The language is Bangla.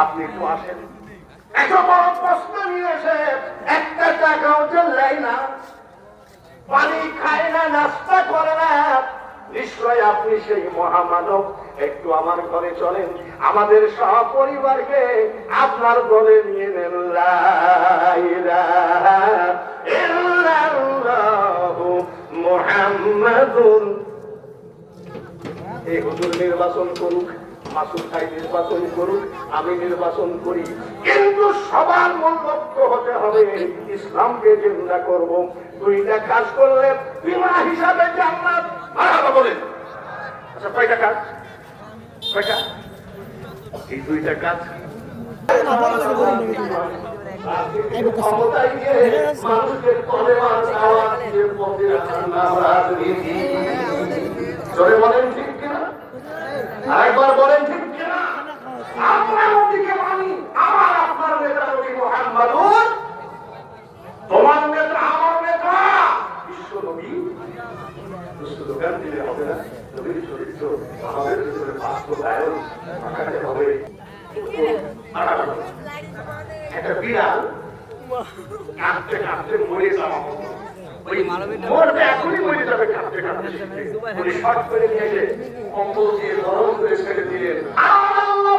আপনি একটু আসেন, এত বড় প্রশ্ন নিয়ে এসে একটা টাকাও চললেই না, পানি খায় না, নাস্তা করে না। নিশ্চয় আপনি সেই মহামানব। একটু আমার ঘরে চলেন, আমাদের সপরিবারকে আপনার দলে নিয়ে নেন। লা ইলাহা ইল্লাল্লাহু মুহাম্মাদুর। এই হুজুর নির্বাচন করুক, মাসুদ ভাই নির্বাচন করুক, আমি নির্বাচন করি, কিন্তু সবার মূল লক্ষ্য হতে হবে ইসলামকে জিন্দা করব। দুইটা কাজ করলে বিমা হিসাবে জান্নাত। মারহাবা বলেন। আচ্ছা, কয়টা কাজ? কয়টা? এই দুইটা কাজ ক্ষমতায় গিয়ে মানুষের কলেমার দাওয়াত দিয়ে পথে নাম রাজনীতি। জোরে বলেন ঠিক কিনা? আরেকবার বলেন ঠিক কিনা? আমরা নবীকে মানি, আমার আপনার নেতা নবী মুহাম্মদুর। তোমার নেতা আমার নেতা বিশ্ব নবী। শুধু দোকান দিলে হবে না, নবীর চরিত্র আমাদের ভিতরে বাস্তবায়ন থাকাতে হবে। একটা বিড়াল কাঁদতে কাঁদতে মরে যাওয়া, মরবে, এখনই মরে যাবে কাঁদতে কাঁদতে। উনি শর্ট করে নিয়ে এসে কম্বল দিয়ে গরম করে ছেড়ে দিলেন। আল্লাহ